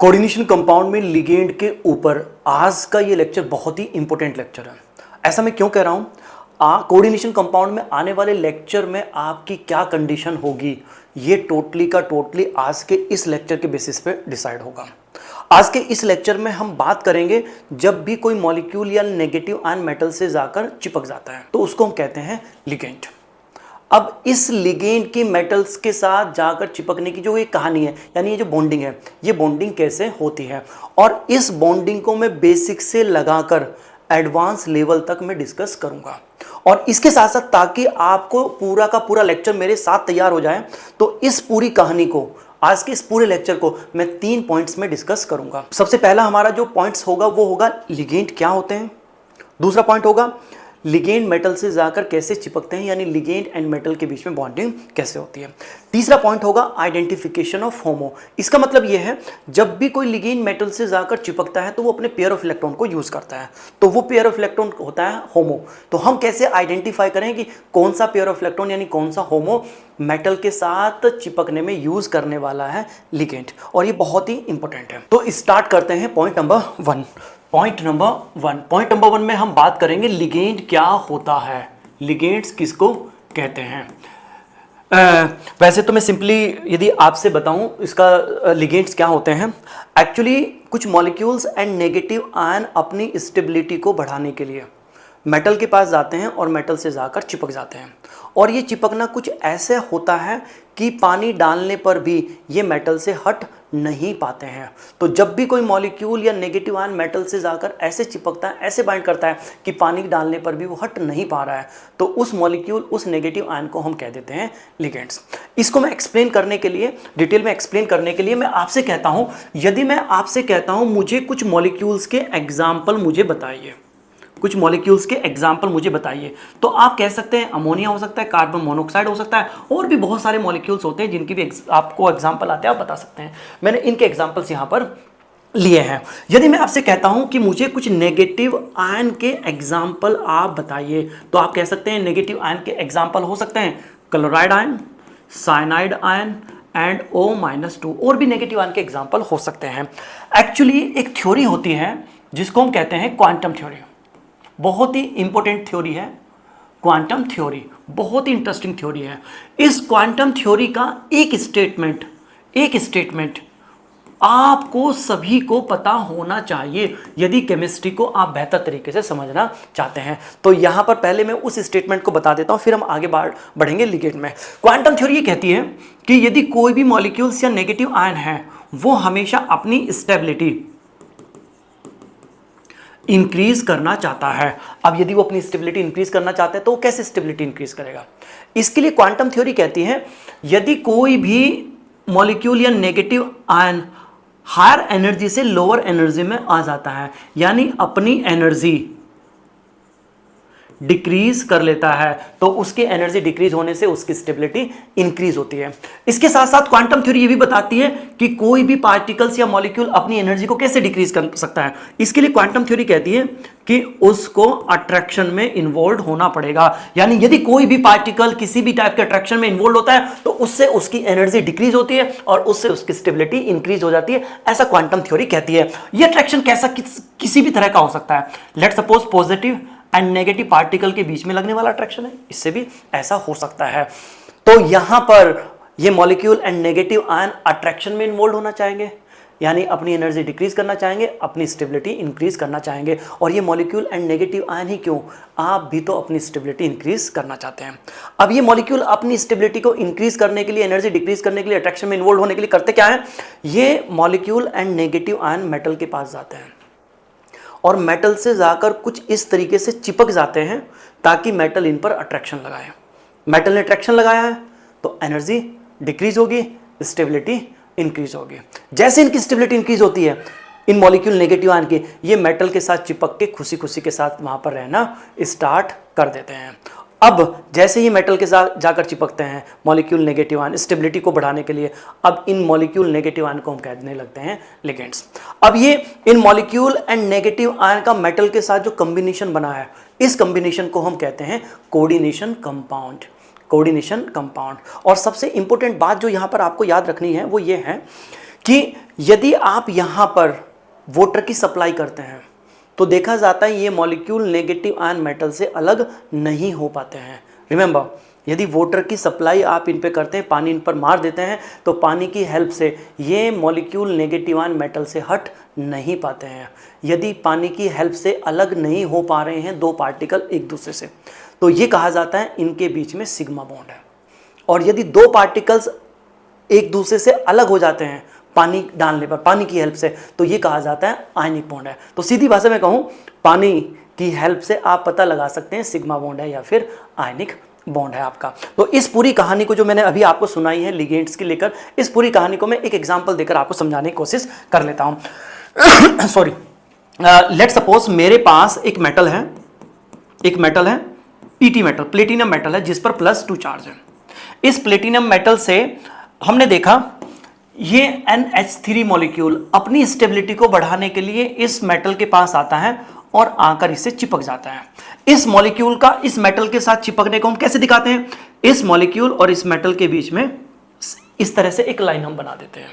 Coordination compound में ligand के ऊपर आज का ये लेक्चर बहुत ही इंपॉर्टेंट लेक्चर है। ऐसा मैं क्यों कह रहा हूँ? कोऑर्डिनेशन कंपाउंड में आने वाले लेक्चर में आपकी क्या कंडीशन होगी, ये टोटली का टोटली आज के इस लेक्चर के बेसिस पे डिसाइड होगा। आज के इस लेक्चर में हम बात करेंगे जब भी कोई मॉलिक्यूल या नेगेटिव आयन मेटल से जाकर चिपक जाता है तो उसको हम कहते हैं लिगेंड। अब इस लिगेंड की मेटल्स के साथ जाकर चिपकने की जो ये कहानी है, यानी ये जो बॉन्डिंग है, ये बॉन्डिंग कैसे होती है और इस बॉन्डिंग को मैं बेसिक से लगाकर एडवांस लेवल तक मैं डिस्कस करूंगा। और इसके साथ साथ ताकि आपको पूरा का पूरा लेक्चर मेरे साथ तैयार हो जाए, तो इस पूरी कहानी को, आज के इस पूरे लेक्चर को मैं 3 पॉइंट्स में डिस्कस करूंगा। सबसे पहला हमारा जो पॉइंट्स होगा वो होगा लिगेंड क्या होते हैं। दूसरा पॉइंट होगा लिगेंड मेटल से जाकर कैसे चिपकते हैं, यानी लिगेंड एंड मेटल के बीच में बॉन्डिंग कैसे होती है। तीसरा पॉइंट होगा आइडेंटिफिकेशन ऑफ होमो। इसका मतलब यह है जब भी कोई लिगेंड मेटल से जाकर चिपकता है तो वो अपने पेयर ऑफ इलेक्ट्रॉन को यूज करता है, तो वो पेयर ऑफ इलेक्ट्रॉन होता है होमो। तो हम कैसे आइडेंटिफाई करें कि कौन सा पेयर ऑफ इलेक्ट्रॉन यानी कौन सा होमो मेटल के साथ चिपकने में यूज करने वाला है लिगेंड, और ये बहुत ही इंपॉर्टेंट है। तो स्टार्ट करते हैं point number 1। Point number one में हम बात करेंगे लिगेंड क्या होता है, लिगेंड्स किसको कहते हैं। वैसे तो मैं सिंपली यदि आपसे बताऊं इसका लिगेंड्स क्या होते हैं, एक्चुअली कुछ मॉलिक्यूल्स एंड नेगेटिव आयन अपनी स्टेबिलिटी को बढ़ाने के लिए मेटल के पास जाते हैं और मेटल से जाकर चिपक जाते हैं, और ये चिपकना कुछ ऐसे होता है कि पानी डालने पर भी ये मेटल से हट नहीं पाते हैं। तो जब भी कोई मॉलिक्यूल या नेगेटिव आयन मेटल से जाकर ऐसे चिपकता है, ऐसे बाइंड करता है कि पानी डालने पर भी वो हट नहीं पा रहा है, तो उस मॉलिक्यूल, उस नेगेटिव आयन को हम कह देते हैं लिगेंड्स। इसको मैं एक्सप्लेन करने के लिए, डिटेल में एक्सप्लेन करने के लिए मैं आपसे कहता हूं, यदि मैं आपसे कहता हूं मुझे कुछ मॉलिक्यूल्स के एग्जाम्पल मुझे बताइए, कुछ मॉलिक्यूल्स के एग्जाम्पल मुझे बताइए, तो आप कह सकते हैं अमोनिया हो सकता है, कार्बन मोनोऑक्साइड हो सकता है, और भी बहुत सारे मॉलिक्यूल्स होते हैं जिनकी भी आपको एग्जाम्पल आते हैं, आप बता सकते हैं। मैंने इनके एग्जाम्पल्स यहाँ पर लिए हैं। यदि मैं आपसे कहता हूं कि मुझे कुछ नेगेटिव आयन के एग्जाम्पल आप बताइए, तो आप कह सकते हैं नेगेटिव आयन के एग्जाम्पल हो सकते हैं chloride ion, cyanide ion and O-2, और भी नेगेटिव आयन के एग्जाम्पल हो सकते हैं। एक्चुअली एक थ्योरी होती है जिसको हम कहते हैं क्वांटम थ्योरी। बहुत ही इंपॉर्टेंट थ्योरी है क्वांटम थ्योरी, बहुत ही इंटरेस्टिंग थ्योरी है। इस क्वांटम थ्योरी का एक स्टेटमेंट आपको सभी को पता होना चाहिए यदि केमिस्ट्री को आप बेहतर तरीके से समझना चाहते हैं। तो यहां पर पहले मैं उस स्टेटमेंट को बता देता हूं, फिर हम आगे बढ़ेंगे लिगेंड में। क्वांटम थ्योरी ये कहती है कि यदि कोई भी मॉलिक्यूल्स या नेगेटिव आयन है वो हमेशा अपनी स्टेबिलिटी इंक्रीज करना चाहता है। अब यदि वो अपनी स्टेबिलिटी इंक्रीज करना चाहता है तो वो कैसे स्टेबिलिटी इंक्रीज करेगा? इसके लिए क्वांटम थ्योरी कहती है यदि कोई भी मॉलिक्यूल या नेगेटिव आयन हायर एनर्जी से लोअर एनर्जी में आ जाता है, यानी अपनी एनर्जी डिक्रीज कर लेता है, तो उसकी एनर्जी डिक्रीज होने से उसकी स्टेबिलिटी इंक्रीज होती है। इसके साथ साथ क्वांटम थ्योरी ये भी बताती है कि कोई भी पार्टिकल्स या मॉलिक्यूल अपनी एनर्जी को कैसे डिक्रीज कर सकता है। इसके लिए क्वांटम थ्योरी कहती है कि उसको अट्रैक्शन में इन्वॉल्व होना पड़ेगा, यानी यदि कोई भी पार्टिकल किसी भी टाइप के अट्रैक्शन में इन्वॉल्व होता है तो उससे उसकी एनर्जी डिक्रीज होती है और उससे उसकी स्टेबिलिटी इंक्रीज हो जाती है, ऐसा क्वांटम थ्योरी कहती है। यह अट्रैक्शन कैसा किसी भी तरह का हो सकता है। Let's suppose positive and negative particle के बीच में लगने वाला अट्रैक्शन है, इससे भी ऐसा हो सकता है। तो यहां पर ये molecule and negative ion attraction में इन्वॉल्व होना चाहेंगे, यानी अपनी एनर्जी डिक्रीज करना चाहेंगे, अपनी स्टेबिलिटी इंक्रीज करना चाहेंगे। और ये मॉलिक्यूल एंड नेगेटिव आयन ही क्यों, आप भी तो अपनी स्टेबिलिटी इंक्रीज करना चाहते हैं। अब ये मॉलिक्यूल अपनी स्टेबिलिटी को इंक्रीज करने के लिए, एनर्जी डिक्रीज करने के लिए, अट्रैक्शन में इन्वॉल्व होने के लिए करते क्या है, ये molecule and negative ion metal के पास जाते हैं और मेटल से जाकर कुछ इस तरीके से चिपक जाते हैं ताकि मेटल इन पर अट्रैक्शन लगाए। मेटल ने अट्रैक्शन लगाया है तो एनर्जी डिक्रीज होगी, स्टेबिलिटी इंक्रीज होगी। जैसे इनकी स्टेबिलिटी इंक्रीज होती है, इन मॉलिक्यूल नेगेटिव आयन के, ये मेटल के साथ चिपक के खुशी खुशी के साथ वहां पर रहना स्टार्ट कर देते हैं। अब जैसे ही मेटल के साथ जाकर चिपकते हैं मॉलिक्यूल नेगेटिव आयन स्टेबिलिटी को बढ़ाने के लिए, अब इन मॉलिक्यूल नेगेटिव आयन को हम कहने लगते हैं लिगेंड्स। अब ये इन मॉलिक्यूल एंड नेगेटिव आयन का मेटल के साथ जो कॉम्बिनेशन बना है, इस कॉम्बिनेशन को हम कहते हैं कोऑर्डिनेशन कंपाउंड। Coordination compound. और सबसे इंपॉर्टेंट बात जो यहां पर आपको याद रखनी है वो ये है कि यदि आप यहाँ पर वाटर की सप्लाई करते हैं तो देखा जाता है ये मॉलिक्यूल नेगेटिव आयन मेटल से अलग नहीं हो पाते हैं। रिमेंबर, यदि वाटर की सप्लाई आप इन पे करते हैं, पानी इन पर मार देते हैं, तो पानी की हेल्प से ये मॉलिक्यूल नेगेटिव आयन मेटल से हट नहीं पाते हैं। यदि पानी की हेल्प से अलग नहीं हो पा रहे हैं दो पार्टिकल एक दूसरे से, तो ये कहा जाता है इनके बीच में सिग्मा बॉन्ड है। और यदि दो पार्टिकल्स एक दूसरे से अलग हो जाते हैं पानी डालने पर, पानी की हेल्प से, तो ये कहा जाता है आयनिक बॉन्ड है। तो सीधी भाषा में कहूँ, पानी की हेल्प से आप पता लगा सकते हैं सिग्मा बॉन्ड है या फिर आयनिक बॉन्ड है आपका। तो इस पूरी कहानी को जो मैंने अभी आपको सुनाई है लिगेंड्स की लेकर, इस पूरी कहानी को मैं एक एग्जांपल देकर आपको समझाने की कोशिश कर लेता हूं। सॉरी, लेट सपोज मेरे पास एक मेटल है पीटी मेटल, प्लेटिनम मेटल है, जिस पर +2 चार्ज है। इस प्लेटिनम मेटल से हमने देखा ये NH3 मॉलिक्यूल अपनी स्टेबिलिटी को बढ़ाने के लिए इस मेटल के पास आता है और आकर इससे चिपक जाता है। इस मॉलिक्यूल का इस मेटल के साथ चिपकने को हम कैसे दिखाते हैं? इस मॉलिक्यूल और इस मेटल के बीच में इस तरह से एक लाइन हम बना देते हैं,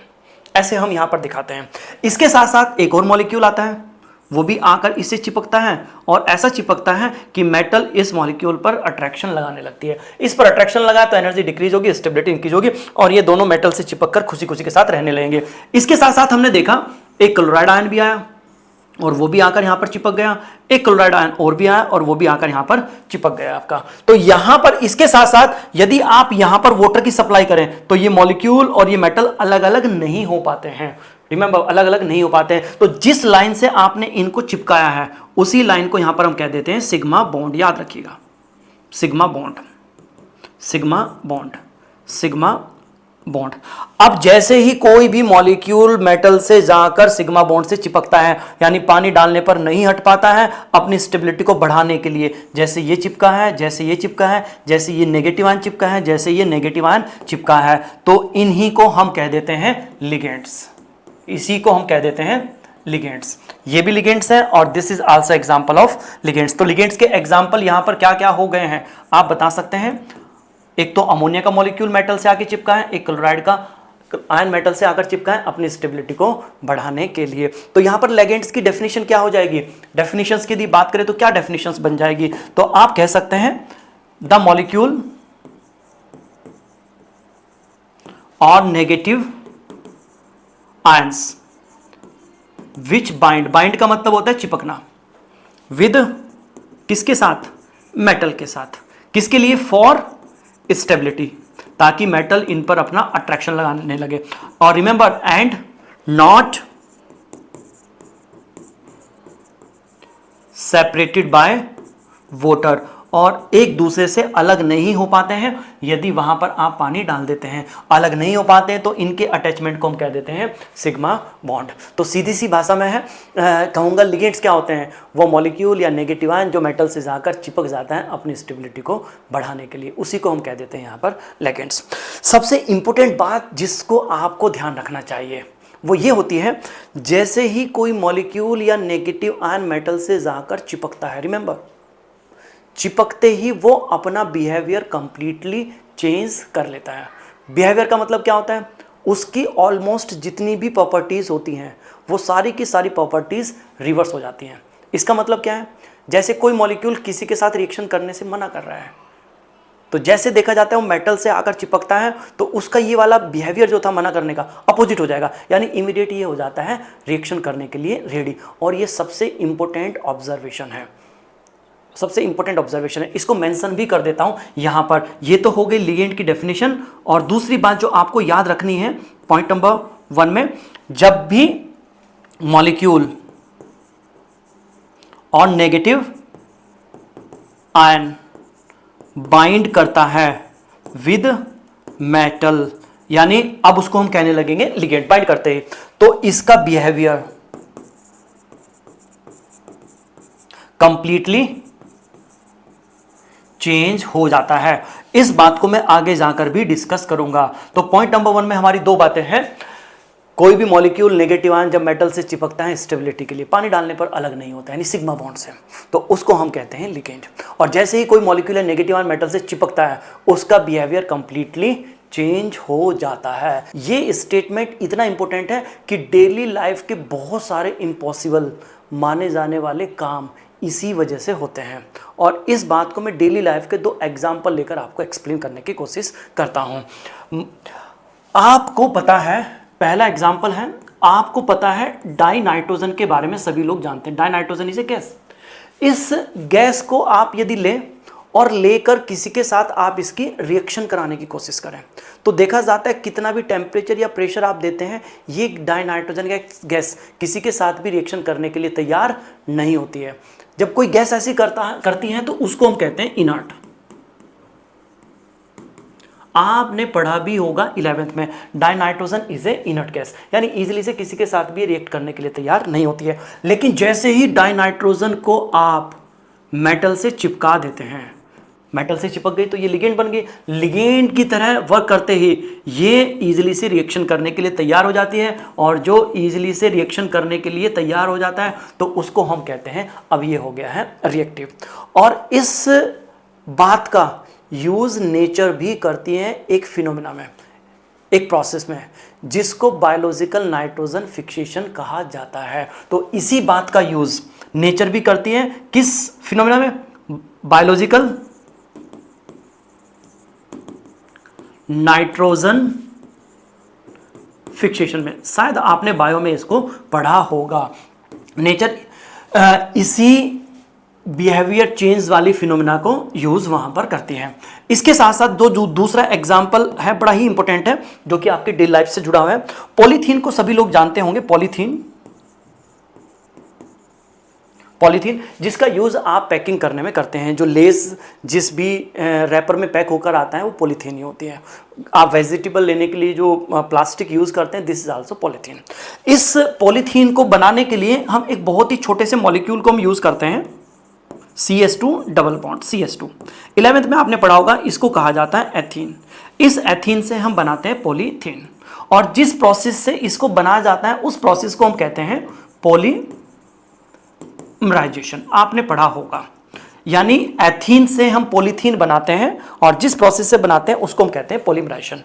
ऐसे हम यहां पर दिखाते हैं। इसके साथ साथ एक और मॉलिक्यूल आता है, वो भी आकर इससे चिपकता है और ऐसा चिपकता है कि मेटल इस मॉलिक्यूल पर अट्रैक्शन लगाने लगती है। इस पर अट्रैक्शन लगा तो एनर्जी डिक्रीज होगी, स्टेबिलिटी इंक्रीज होगी और ये दोनों मेटल से चिपककर खुशी खुशी के साथ रहने लगेंगे। इसके साथ साथ हमने देखा एक क्लोराइड आयन भी आया और वो भी आकर यहां पर चिपक गया, एक क्लोराइड आयन और भी आया और वो भी आकर यहां पर चिपक गया आपका। तो यहां पर इसके साथ साथ यदि आप यहां पर वाटर की सप्लाई करें तो ये मॉलिक्यूल और ये मेटल अलग अलग नहीं हो पाते हैं। रिमेंबर, अलग अलग नहीं हो पाते हैं। तो जिस लाइन से आपने इनको चिपकाया है उसी लाइन को यहां पर हम कह देते हैं सिग्मा बॉन्ड। याद रखिएगा, sigma bond, sigma bond, sigma bond. अब जैसे ही कोई भी मॉलिक्यूल मेटल से जाकर सिग्मा बॉन्ड से चिपकता है, यानी पानी डालने पर नहीं हट पाता है अपनी स्टेबिलिटी को बढ़ाने के लिए, जैसे ये चिपका है, जैसे ये चिपका है, जैसे ये नेगेटिव आयन चिपका है, जैसे ये नेगेटिव आयन चिपका है, तो इन्हीं को हम कह देते हैं लिगेंड्स। इसी को हम कह देते हैं लिगेंड्स। ये भी लिगेंड्स है और this is also example of ligands. तो लिगेंड्स के एग्जांपल यहां पर क्या क्या हो गए हैं आप बता सकते हैं? एक तो अमोनिया का मॉलिक्यूल मेटल से आके चिपका है, एक क्लोराइड का आयन मेटल से आकर चिपका है अपनी स्टेबिलिटी को बढ़ाने के लिए। तो यहां पर लिगेंड्स की डेफिनेशन क्या हो जाएगी? डेफिनेशंस की यदि बात करें तो क्या डेफिनेशंस बन जाएगी? तो आप कह सकते हैं द मॉलिक्यूल और नेगेटिव आयंस विच बाइंड का मतलब होता है चिपकना, विद किसके साथ? मेटल के साथ। किसके लिए? फॉर स्टेबिलिटी, ताकि मेटल इन पर अपना अट्रैक्शन लगाने लगे। और remember, and not separated by water, और एक दूसरे से अलग नहीं हो पाते हैं यदि वहां पर आप पानी डाल देते हैं। अलग नहीं हो पाते हैं तो इनके अटैचमेंट को हम कह देते हैं सिग्मा बॉन्ड। तो सीधी सी भाषा में है कहूँगा लिगेंड्स क्या होते हैं? वो मॉलिक्यूल या नेगेटिव आयन जो मेटल से जाकर चिपक जाता है अपनी स्टेबिलिटी को बढ़ाने के लिए, उसी को हम कह देते हैं यहाँ पर लिगेंड्स। सबसे इंपॉर्टेंट बात जिसको आपको ध्यान रखना चाहिए वो ये होती है, जैसे ही कोई मॉलिक्यूल या नेगेटिव आयन मेटल से जाकर चिपकता है, रिमेंबर, चिपकते ही वो अपना बिहेवियर कंप्लीटली चेंज कर लेता है। बिहेवियर का मतलब क्या होता है? उसकी ऑलमोस्ट जितनी भी प्रॉपर्टीज होती हैं वो सारी की सारी प्रॉपर्टीज रिवर्स हो जाती हैं। इसका मतलब क्या है? जैसे कोई मॉलिक्यूल किसी के साथ रिएक्शन करने से मना कर रहा है, तो जैसे देखा जाता है वो मेटल से आकर चिपकता है तो उसका ये वाला बिहेवियर जो था मना करने का अपोजिट हो जाएगा, यानी इमीडिएट ये हो जाता है रिएक्शन करने के लिए रेडी। और ये सबसे इंपॉर्टेंट ऑब्जर्वेशन है, सबसे इंपॉर्टेंट ऑब्जर्वेशन है। इसको मेंशन भी कर देता हूं यहां पर। ये तो हो गई लिगेंड की डेफिनेशन। और दूसरी बात जो आपको याद रखनी है पॉइंट नंबर 1 में, जब भी मॉलिक्यूल और नेगेटिव आयन बाइंड करता है विद मेटल, यानी अब उसको हम कहने लगेंगे लिगेंड, बाइंड करते ही, तो इसका बिहेवियर कंप्लीटली चेंज हो जाता है। इस बात को मैं आगे जाकर भी डिस्कस करूंगा। तो पॉइंट नंबर 1 में हमारी दो बातें हैं। कोई भी मॉलिक्यूल नेगेटिव आयन जब मेटल से चिपकता है स्टेबिलिटी के लिए, पानी डालने पर अलग नहीं होता है, यानी सिग्मा बॉन्ड से, तो उसको हम कहते हैं लिगेंड। और जैसे ही कोई मॉलिक्यूल नेगेटिव आयन मेटल से चिपकता है उसका बिहेवियर कंप्लीटली चेंज हो जाता है। ये स्टेटमेंट इतना इंपॉर्टेंट है कि डेली लाइफ के बहुत सारे इम्पॉसिबल माने जाने वाले काम इसी वजह से होते हैं। और इस बात को मैं डेली लाइफ के 2 एग्जाम्पल लेकर आपको एक्सप्लेन करने की कोशिश करता हूँ। आपको पता है, पहला एग्जाम्पल है, आपको पता है डाई नाइट्रोजन के बारे में सभी लोग जानते हैं। Die nitrogen is a gas. इस गैस को आप यदि लें और लेकर किसी के साथ आप इसकी रिएक्शन कराने की कोशिश करें तो देखा जाता है कितना भी टेम्परेचर या प्रेशर आप देते हैं, ये डाई नाइट्रोजन गैस किसी के साथ भी रिएक्शन करने के लिए तैयार नहीं होती है। जब कोई गैस ऐसी करती है तो उसको हम कहते हैं इनर्ट। आपने पढ़ा भी होगा 11th में, die nitrogen is a inert gas, यानी इजीली से किसी के साथ भी रिएक्ट करने के लिए तैयार नहीं होती है। लेकिन जैसे ही डाई नाइट्रोजन को आप मेटल से चिपका देते हैं, मेटल से चिपक गई तो ये लिगेंड बन गई। लिगेंड की तरह वर्क करते ही ये इजीली से रिएक्शन करने के लिए तैयार हो जाती है, और जो इजीली से रिएक्शन करने के लिए तैयार हो जाता है तो उसको हम कहते हैं अब ये हो गया है रिएक्टिव। और इस बात का यूज नेचर भी करती है एक फिनोमेना में, एक प्रोसेस में, जिसको बायोलॉजिकल नाइट्रोजन फिक्सेशन कहा जाता है। तो इसी बात का यूज नेचर भी करती है किस फिनोमेना में? बायोलॉजिकल नाइट्रोजन फिक्सेशन में। शायद आपने बायो में इसको पढ़ा होगा। नेचर इसी बिहेवियर चेंज वाली फिनोमेना को यूज वहां पर करती है। इसके साथ साथ दूसरा एग्जांपल है, बड़ा ही इंपॉर्टेंट है, जो कि आपके डेली लाइफ से जुड़ा हुआ है। पॉलीथीन को सभी लोग जानते होंगे। पॉलीथीन जिसका यूज आप पैकिंग करने में करते हैं। जो लेस जिस भी रैपर में पैक होकर आता है वो पॉलीथीन ही होती है। आप वेजिटेबल लेने के लिए जो प्लास्टिक यूज करते हैं, दिस इज आल्सो पॉलीथीन। इस पॉलीथीन को बनाने के लिए हम एक बहुत ही छोटे से मॉलिक्यूल को हम यूज करते हैं, CS2 double bond CS2। 11th में आपने पढ़ा होगा, इसको कहा जाता है एथीन। इस एथीन से हम बनाते हैं पॉलीथीन, और जिस प्रोसेस से इसको बनाया जाता है उस प्रोसेस को हम कहते हैं पॉलीमराइजेशन। आपने पढ़ा होगा, यानी एथीन से हम पॉलीथीन बनाते हैं और जिस प्रोसेस से बनाते हैं उसको हम कहते हैं पॉलीमराइजेशन।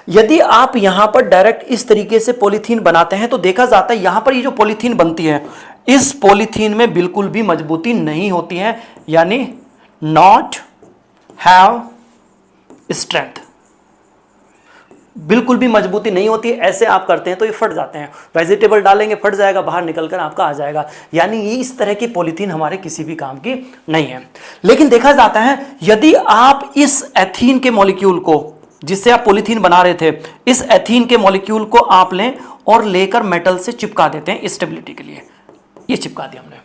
यदि आप यहां पर डायरेक्ट इस तरीके से पॉलीथीन बनाते हैं तो देखा जाता है यहां पर ये जो पॉलीथीन बनती है, इस पॉलीथीन में बिल्कुल भी मजबूती नहीं होती है, यानी नॉट हैव स्ट्रेंथ, बिल्कुल भी मजबूती नहीं होती है। ऐसे आप करते हैं तो ये फट जाते हैं। वेजिटेबल डालेंगे फट जाएगा, बाहर निकलकर आपका आ जाएगा। यानी ये इस तरह की पॉलीथीन हमारे किसी भी काम की नहीं है। लेकिन देखा जाता है यदि आप इस एथीन के मॉलिक्यूल को, जिससे आप पॉलीथीन बना रहे थे, इस एथीन के मॉलिक्यूल को आप लें और लेकर मेटल से चिपका देते हैं स्टेबिलिटी के लिए, ये चिपका दिया हमने,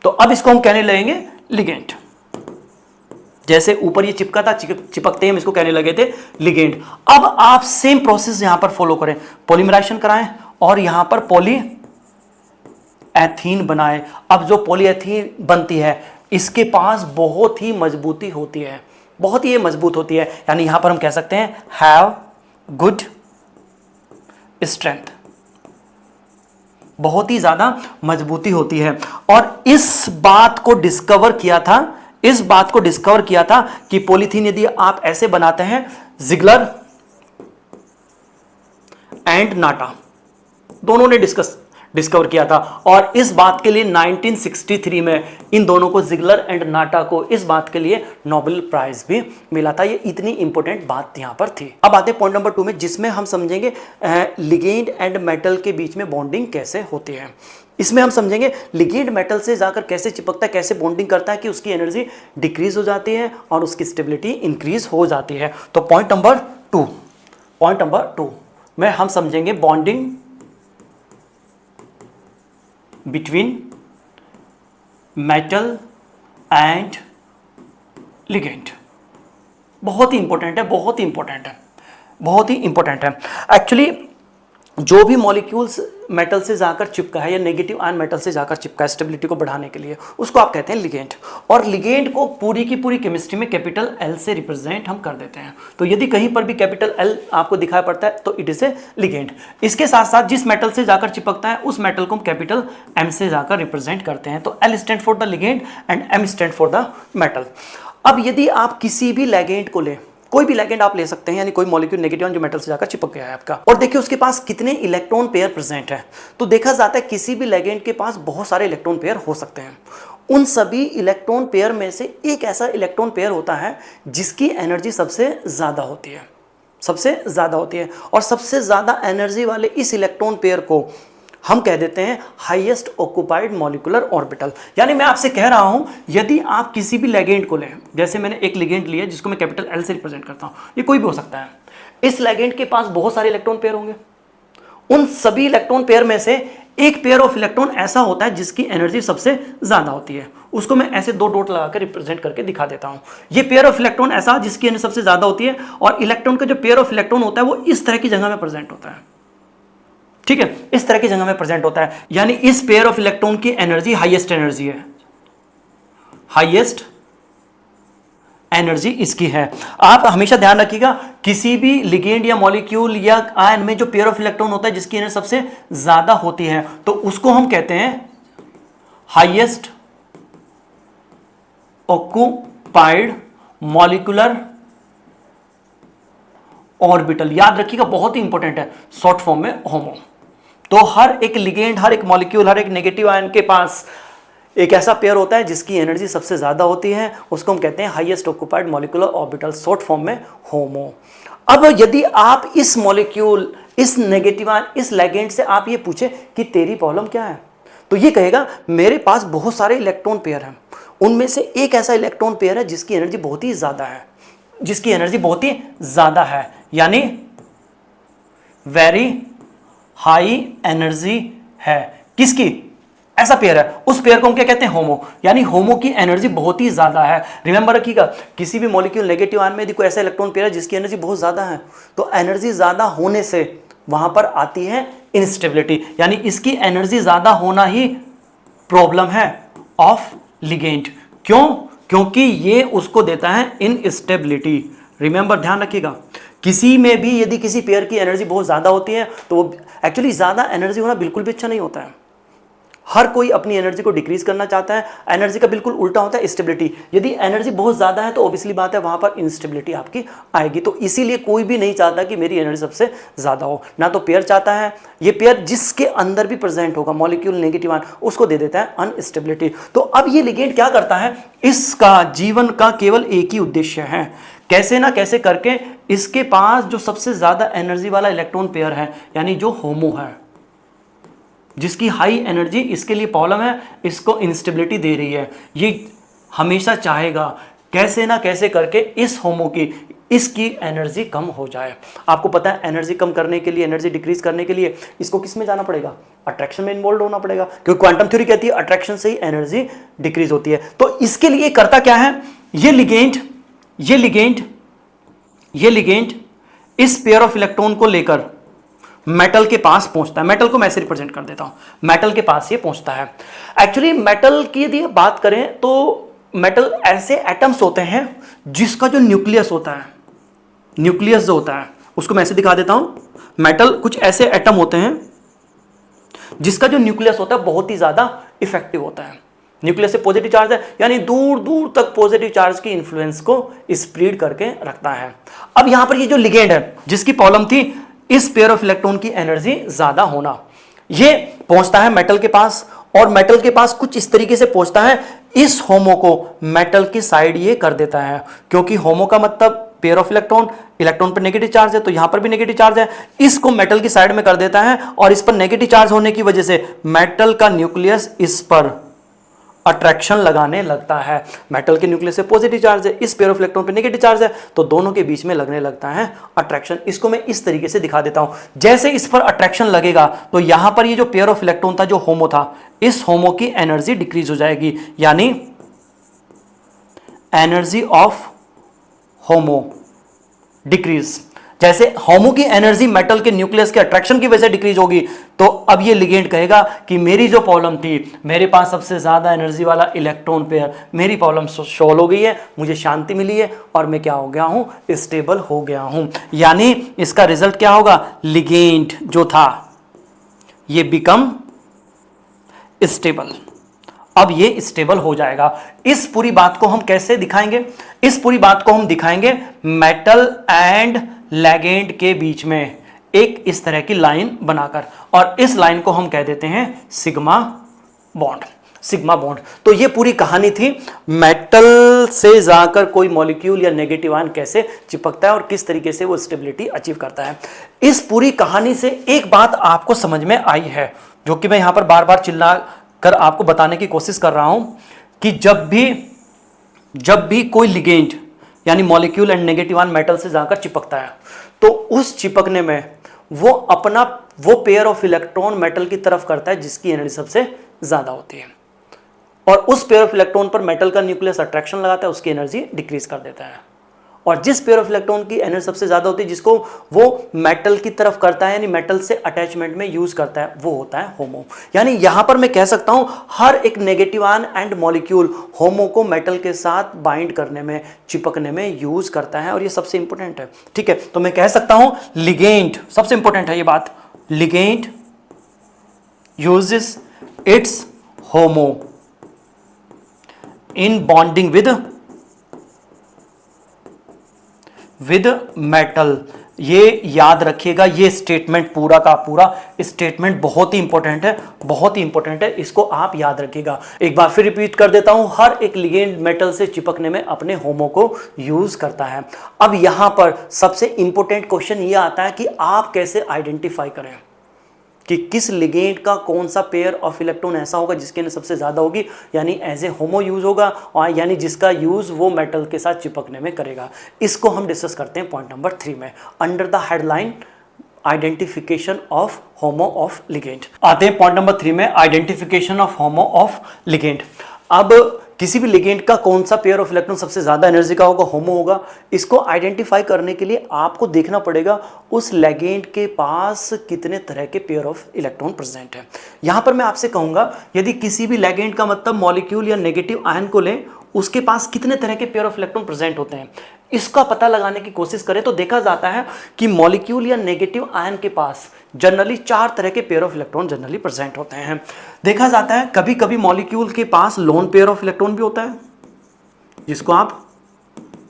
तो अब इसको हम कहने लगेंगे लिगेंड। जैसे ऊपर ये चिपका था, चिपकते ही हम इसको कहने लगे थे लिगेंड। अब आप सेम प्रोसेस यहां पर फॉलो करें, पॉलीमराइजेशन कराएं और यहां पर पॉलीएथीन बनाएं। अब जो पॉलीएथीन बनती है इसके पास बहुत ही मजबूती होती है, बहुत ही मजबूत होती है, यानी यहां पर हम कह सकते हैं हैव गुड स्ट्रेंथ, बहुत ही ज्यादा मजबूती होती है। और इस बात को डिस्कवर किया था कि पॉलीथीन यदि आप ऐसे बनाते हैं, जिगलर एंड नाटा दोनों ने डिस्कवर किया था। और इस बात के लिए 1963 में इन दोनों को, जिगलर एंड नाटा को, इस बात के लिए नोबेल प्राइज भी मिला था। ये इतनी इंपॉर्टेंट बात यहां पर थी। अब आते हैं पॉइंट नंबर 2 में, जिसमें हम समझेंगे लिगेंड एंड मेटल के बीच में बॉन्डिंग कैसे होती है। इसमें हम समझेंगे लिगेंड मेटल से जाकर कैसे चिपकता है, कैसे बॉन्डिंग करता है कि उसकी एनर्जी डिक्रीज हो जाती है और उसकी स्टेबिलिटी इंक्रीज हो जाती है। तो पॉइंट नंबर 2 में हम समझेंगे bonding between metal and ligand. बहुत ही इंपॉर्टेंट है। एक्चुअली जो भी मॉलिक्यूल्स मेटल से जाकर चिपका है या नेगेटिव आयन मेटल से जाकर चिपका है स्टेबिलिटी को बढ़ाने के लिए, उसको आप कहते हैं लिगेंड। और लिगेंड को पूरी की पूरी केमिस्ट्री में कैपिटल L से रिप्रेजेंट हम कर देते हैं। तो यदि कहीं पर भी कैपिटल L आपको दिखाई पड़ता है तो इट इज ए लिगेंड। इसके साथ साथ जिस मेटल से जाकर चिपकता है उस मेटल को हम कैपिटल M से जाकर रिप्रेजेंट करते हैं। तो L stand for the ligand and M stand for the metal. अब यदि आप किसी भी लिगेंड को लें कोई भी लिगेंड आप ले सकते हैं, यानी कोई मॉलिक्यूल नेगेटिव आयन जो मेटल से जाकर चिपक गया है आपका, और देखिए उसके पास कितने इलेक्ट्रॉन पेयर प्रेजेंट है। तो देखा जाता है किसी भी लिगेंड के पास बहुत सारे इलेक्ट्रॉन पेयर हो सकते हैं। उन सभी इलेक्ट्रॉन पेयर में से एक ऐसा इलेक्ट्रॉन पेयर होता है जिसकी एनर्जी सबसे ज़्यादा होती है, सबसे ज़्यादा होती है, और सबसे ज़्यादा एनर्जी वाले इस इलेक्ट्रॉन पेयर को हम कह देते हैं हाईएस्ट ऑक्युपाइड मॉलिक्यूलर ऑर्बिटल। यानी मैं आपसे कह रहा हूं, यदि आप किसी भी लिगेंड को लें, जैसे मैंने एक लिगेंड लिया जिसको मैं कैपिटल एल से रिप्रेजेंट करता हूं, ये कोई भी हो सकता है, इस लिगेंड के पास बहुत सारे इलेक्ट्रॉन पेयर होंगे। उन सभी इलेक्ट्रॉन पेयर में से एक पेयर ऑफ इलेक्ट्रॉन ऐसा होता है जिसकी एनर्जी सबसे ज्यादा होती है, उसको मैं ऐसे दो डॉट लगाकर रिप्रेजेंट करके दिखा देता हूं। ये पेयर ऑफ इलेक्ट्रॉन ऐसा जिसकी एनर्जी सबसे ज्यादा होती है, और इलेक्ट्रॉन का जो पेयर ऑफ इलेक्ट्रॉन होता है वो इस तरह की जगह में प्रेजेंट होता है, ठीक है, इस तरह की जगह में प्रेजेंट होता है। यानी इस पेयर ऑफ इलेक्ट्रॉन की एनर्जी हाईएस्ट एनर्जी है, हाईएस्ट एनर्जी इसकी है। आप हमेशा ध्यान रखिएगा, किसी भी लिगेंड या मॉलिक्यूल या आयन में जो पेयर ऑफ इलेक्ट्रॉन होता है जिसकी एनर्जी सबसे ज्यादा होती है, तो उसको हम कहते हैं हाईएस्ट ऑक्युपाइड मॉलिक्यूलर ऑर्बिटल। याद रखिएगा, बहुत ही इंपॉर्टेंट है, शॉर्ट फॉर्म में होमो। तो हर एक लिगेंड, हर एक मॉलिक्यूल, हर एक नेगेटिव आयन के पास एक ऐसा पेयर होता है जिसकी एनर्जी सबसे ज्यादा होती है, उसको हम कहते हैं highest occupied molecular orbital, short form में होमो। अब यदि आप इस मॉलिक्यूल, इस नेगेटिव आयन, इस लिगेंड से आप ये पूछे कि तेरी प्रॉब्लम क्या है, तो ये कहेगा मेरे पास बहुत सारे इलेक्ट्रॉन पेयर हैं, उनमें से एक ऐसा इलेक्ट्रॉन पेयर है जिसकी एनर्जी बहुत ही ज्यादा है, जिसकी एनर्जी बहुत ही ज्यादा है, यानी वेरी हाई एनर्जी है। किसकी? ऐसा पेयर है, उस पेयर को हम क्या कहते हैं? होमो। यानी होमो की एनर्जी बहुत ही ज्यादा है। रिमेंबर रखिएगा, किसी भी मॉलिक्यूल नेगेटिव आयन में यदि कोई ऐसा इलेक्ट्रॉन पेयर है जिसकी एनर्जी बहुत ज्यादा है, तो एनर्जी ज्यादा होने से वहां पर आती है इनस्टेबिलिटी, यानी इसकी एनर्जी ज्यादा होना ही प्रॉब्लम है ऑफ लिगेंड। क्यों? क्योंकि ये उसको देता है इनस्टेबिलिटी। रिमेंबर, ध्यान रखिएगा, किसी में भी यदि किसी पेयर की एनर्जी बहुत ज्यादा होती है तो वो एक्चुअली ज्यादा एनर्जी होना बिल्कुल भी अच्छा नहीं होता है। हर कोई अपनी एनर्जी को डिक्रीज करना चाहता है। एनर्जी का बिल्कुल उल्टा होता है स्टेबिलिटी। यदि एनर्जी बहुत ज्यादा है तो ऑब्वियसली बात है वहां पर इंस्टेबिलिटी आपकी आएगी। तो इसीलिए कोई भी नहीं चाहता कि मेरी एनर्जी सबसे ज्यादा हो, ना तो पेयर चाहता है। ये पेयर जिसके अंदर भी प्रेजेंट होगा मॉलिक्यूल नेगेटिव आयन, उसको दे देता है अनस्टेबिलिटी। तो अब ये लिगेंड क्या करता है, इसका जीवन का केवल एक ही उद्देश्य है, कैसे ना कैसे करके इसके पास जो सबसे ज्यादा एनर्जी वाला इलेक्ट्रॉन पेयर है, यानी जो होमो है, जिसकी हाई एनर्जी इसके लिए प्रॉब्लम है, इसको इंस्टेबिलिटी दे रही है, ये हमेशा चाहेगा कैसे ना कैसे करके इस होमो की, इसकी एनर्जी कम हो जाए। आपको पता है एनर्जी कम करने के लिए, एनर्जी डिक्रीज करने के लिए इसको किस में जाना पड़ेगा? अट्रैक्शन में इन्वॉल्व होना पड़ेगा, क्योंकि क्वांटम थ्योरी कहती है अट्रैक्शन से ही एनर्जी डिक्रीज होती है। तो इसके लिए करता क्या है, ये लिगेंड इस पेयर ऑफ इलेक्ट्रॉन को लेकर मेटल के पास पहुंचता है। मेटल को मैं ऐसे रिप्रेजेंट कर देता हूं, मेटल के पास ये पहुंचता है। एक्चुअली मेटल की यदि बात करें तो मेटल ऐसे एटम्स होते हैं जिसका जो न्यूक्लियस होता है, न्यूक्लियस जो होता है उसको मैं ऐसे दिखा देता हूं। मेटल कुछ ऐसे एटम होते हैं जिसका जो न्यूक्लियस होता है बहुत ही ज्यादा इफेक्टिव होता है। न्यूक्लियस से पॉजिटिव चार्ज है, यानी दूर दूर तक पॉजिटिव चार्ज की इन्फ्लुएंस को स्प्रेड करके रखता है। अब यहां पर ये जो लिगेंड है जिसकी प्रॉब्लम थी इस पेयर ऑफ इलेक्ट्रॉन की एनर्जी ज्यादा होना, ये पहुंचता है मेटल के पास, और मेटल के पास कुछ इस तरीके से पहुंचता है, इस होमो को मेटल की साइड ये कर देता है, क्योंकि होमो का मतलब पेयर ऑफ इलेक्ट्रॉन, इलेक्ट्रॉन पर नेगेटिव चार्ज है, तो यहां पर भी नेगेटिव चार्ज है, इसको मेटल की साइड में कर देता है, और इस पर नेगेटिव चार्ज होने की वजह से मेटल का न्यूक्लियस इस पर अट्रैक्शन लगाने लगता है। मेटल के न्यूक्लियस से पॉजिटिव चार्ज है, इस पेयर ऑफ इलेक्ट्रॉन पे नेगेटिव चार्ज है, तो दोनों के बीच में लगने लगता है अट्रैक्शन। इसको मैं इस तरीके से दिखा देता हूं, जैसे इस पर अट्रैक्शन लगेगा तो यहां पर ये जो पेयर ऑफ इलेक्ट्रॉन था, जो होमो था, इस होमो की एनर्जी डिक्रीज हो जाएगी, यानी एनर्जी ऑफ होमो डिक्रीज। जैसे होमो की एनर्जी मेटल के न्यूक्लियस के अट्रैक्शन की वजह से डिक्रीज होगी, तो अब ये लिगेंड कहेगा कि मेरी जो प्रॉब्लम थी, मेरे पास सबसे ज्यादा एनर्जी वाला इलेक्ट्रॉन पेयर, मेरी प्रॉब्लम सॉल्व हो गई है, मुझे शांति मिली है, और मैं क्या हो गया हूं? स्टेबल हो गया हूं। यानी इसका रिजल्ट क्या होगा? लिगेंड जो था ये बिकम स्टेबल। अब ये स्टेबल हो जाएगा। इस पूरी बात को हम कैसे दिखाएंगे? इस पूरी बात को हम दिखाएंगे मेटल एंड लिगेंड के बीच में एक इस तरह की लाइन बनाकर, और इस लाइन को हम कह देते हैं सिग्मा बॉन्ड। Sigma bond. तो ये पूरी कहानी थी, मेटल से जाकर कोई मॉलिक्यूल या नेगेटिव आयन कैसे चिपकता है और किस तरीके से वो स्टेबिलिटी अचीव करता है। इस पूरी कहानी से एक बात आपको समझ में आई है, जो कि मैं यहां पर बार बार चिल्ला कर आपको बताने की कोशिश कर रहा हूं, कि जब भी कोई लिगेंड यानी molecule and negative ion metal से जाकर चिपकता है, तो उस चिपकने में वो पेयर ऑफ इलेक्ट्रॉन मेटल की तरफ करता है जिसकी एनर्जी सबसे ज्यादा होती है, और उस पेयर ऑफ इलेक्ट्रॉन पर मेटल का न्यूक्लियस अट्रैक्शन लगाता है, उसकी एनर्जी डिक्रीज कर देता है। और जिस पेयर ऑफ इलेक्ट्रॉन की एनर्जी सबसे ज्यादा होती है, जिसको वो मेटल की तरफ करता है यानी मेटल से अटैचमेंट में यूज करता है, वो होता है होमो। यानी यहां पर मैं कह सकता हूं हर एक नेगेटिव आयन एंड मॉलिक्यूल होमो को मेटल के साथ बाइंड करने में, चिपकने में यूज करता है, और ये सबसे इंपॉर्टेंट है। ठीक है, तो मैं कह सकता हूं लिगेंड सबसे इंपॉर्टेंट है ये बात, ligand uses it's homo in bonding with metal. ये याद रखिएगा, ये स्टेटमेंट पूरा का पूरा स्टेटमेंट बहुत ही इंपॉर्टेंट है, बहुत ही इंपॉर्टेंट है, इसको आप याद रखिएगा। एक बार फिर रिपीट कर देता हूं, हर एक लिगेंड मेटल से चिपकने में अपने होमो को यूज करता है। अब यहां पर सबसे इंपॉर्टेंट क्वेश्चन ये आता है कि आप कैसे आइडेंटिफाई करें कि किस लिगेंड का कौन सा पेयर ऑफ इलेक्ट्रॉन ऐसा होगा जिसकी एनर्जी सबसे ज्यादा होगी, यानी एज ए होमो यूज होगा, और यानी जिसका यूज वो मेटल के साथ चिपकने में करेगा। इसको हम डिस्कस करते हैं पॉइंट नंबर 3 में, under the headline identification of homo of ligand. आते हैं पॉइंट नंबर 3 में, identification of homo of ligand. अब किसी भी लिगेंड का कौन सा पेयर ऑफ इलेक्ट्रॉन सबसे ज्यादा एनर्जी का होगा, होमो होगा, इसको आइडेंटिफाई करने के लिए आपको देखना पड़ेगा उस लिगेंड के पास कितने तरह के पेयर ऑफ इलेक्ट्रॉन प्रेजेंट है। यहां पर मैं आपसे कहूंगा, यदि किसी भी लिगेंड का मतलब मॉलिक्यूल या नेगेटिव आयन को लें, उसके पास कितने तरह के पेयर ऑफ इलेक्ट्रॉन प्रेजेंट होते हैं, इसका पता लगाने की कोशिश करें तो देखा जाता है कि मॉलिक्यूल या नेगेटिव आयन के पास जनरली 4 तरह के pair of electron generally present होते हैं। देखा जाता है कभी कभी मॉलिक्यूल के पास लोन पेयर ऑफ इलेक्ट्रॉन भी होता है, जिसको आप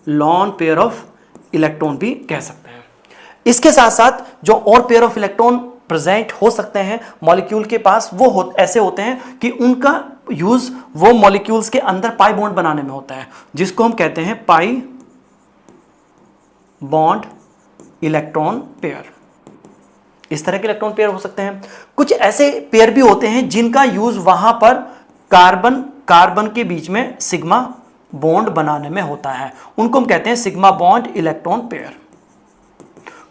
लोन पेयर ऑफ इलेक्ट्रॉन भी कह सकते हैं। इसके साथ साथ जो और पेयर ऑफ इलेक्ट्रॉन प्रेजेंट हो सकते हैं मॉलिक्यूल के पास, वो ऐसे होते हैं कि उनका यूज वो मॉलिक्यूल्स के अंदर पाई बॉन्ड बनाने में होता है, जिसको हम कहते हैं पाई बॉन्ड इलेक्ट्रॉन पेयर। इस तरह के इलेक्ट्रॉन पेयर हो सकते हैं। कुछ ऐसे पेयर भी होते हैं जिनका यूज वहां पर कार्बन के बीच में सिग्मा बॉन्ड बनाने में होता है, उनको हम कहते हैं सिग्मा बॉन्ड इलेक्ट्रॉन पेयर।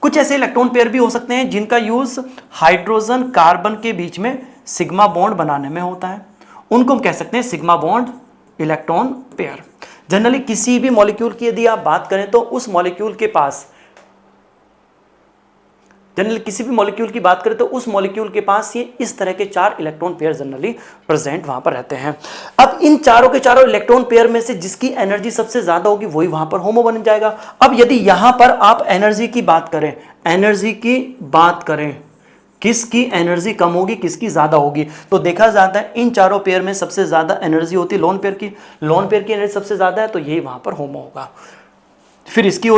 कुछ ऐसे इलेक्ट्रॉन पेयर भी हो सकते हैं जिनका यूज हाइड्रोजन कार्बन के बीच में सिग्मा बॉन्ड बनाने में होता है, उनको हम कह सकते हैं sigma bond electron pair. Generally किसी भी मॉलिक्यूल की यदि आप बात करें तो उस मॉलिक्यूल के पास ये इस तरह के 4 इलेक्ट्रॉन पेयर जनरली प्रेजेंट वहां पर रहते हैं। अब इन चारों के चारों इलेक्ट्रॉन पेयर में से जिसकी एनर्जी सबसे ज्यादा होगी वही वहां पर होमो बन जाएगा। अब यदि यहां पर आप एनर्जी की बात करें, किसकी एनर्जी कम होगी किसकी ज्यादा होगी, तो देखा जाता है इन चारों पेयर में सबसे ज्यादा एनर्जी होती है लोन पेयर की एनर्जी सबसे ज्यादा है, तो यही वहां पर होमो होगा। फिर इसकी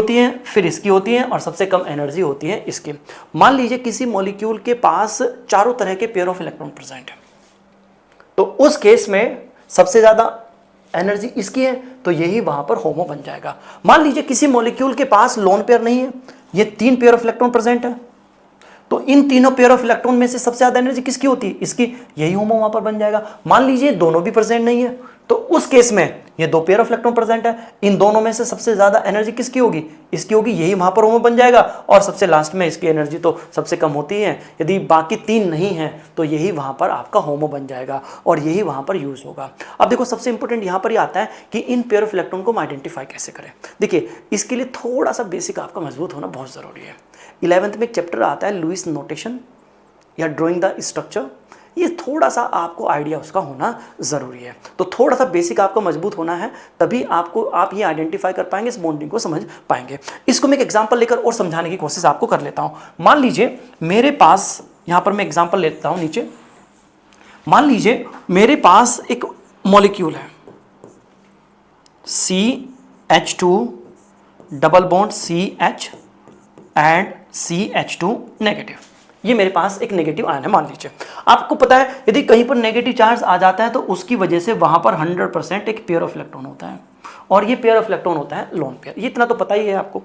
होती है और सबसे कम एनर्जी होती है इसकी। मान लीजिए किसी मॉलिक्यूल के पास चारों तरह के पेयर ऑफ इलेक्ट्रॉन प्रेजेंट है, तो उस केस में सबसे ज्यादा एनर्जी इसकी है, तो यही वहां पर होमो बन जाएगा। मान लीजिए किसी मॉलिक्यूल के पास लोन पेयर नहीं है, ये 3 पेयर ऑफ इलेक्ट्रॉन प्रेजेंट है, तो इन तीनों पेयर ऑफ इलेक्ट्रॉन में से सबसे ज्यादा एनर्जी किसकी होती है, इसकी, यही होमो वहां पर बन जाएगा। मान लीजिए दोनों भी प्रेजेंट नहीं है, तो उस केस में ये 2 पेयर ऑफ इलेक्ट्रॉन प्रेजेंट है, इन दोनों में से सबसे ज्यादा एनर्जी किसकी होगी, इसकी होगी, यही वहां पर होमो बन जाएगा। और सबसे लास्ट में इसकी एनर्जी तो सबसे कम होती है, यदि बाकी 3 नहीं है तो यही वहां पर आपका होमो बन जाएगा और यही वहां पर यूज होगा। अब देखो सबसे इंपॉर्टेंट यहां पर ही आता है कि इन पेयर ऑफ इलेक्ट्रॉन को हम आइडेंटिफाई कैसे करें। देखिए इसके लिए थोड़ा सा बेसिक आपका मजबूत होना बहुत जरूरी है। 11th में एक चैप्टर आता है लुईस नोटेशन या ड्राइंग द स्ट्रक्चर, ये थोड़ा सा आपको आइडिया उसका होना ज़रूरी है। तो थोड़ा सा बेसिक आपका मजबूत होना है, तभी आप ये आइडेंटिफाई कर पाएंगे, इस बॉन्डिंग को समझ पाएंगे। इसको मैं एक एग्जांपल लेकर और समझाने की कोशिश आपको कर लेता हूँ। मान लीजिए मेरे पास, यहाँ पर मैं एग्जांपल लेता हूँ नीचे, मान लीजिए मेरे पास एक मॉलिक्यूल है CH2 double bond CH and CH2 negative, ये मेरे पास एक नेगेटिव आयन है मान लीजिए। आपको पता है यदि कहीं पर नेगेटिव चार्ज आ जाता है तो उसकी वजह से वहां पर 100% एक पेयर ऑफ इलेक्ट्रॉन होता है, और ये पेयर ऑफ इलेक्ट्रॉन होता है लोन पेयर, ये इतना तो पता ही है आपको।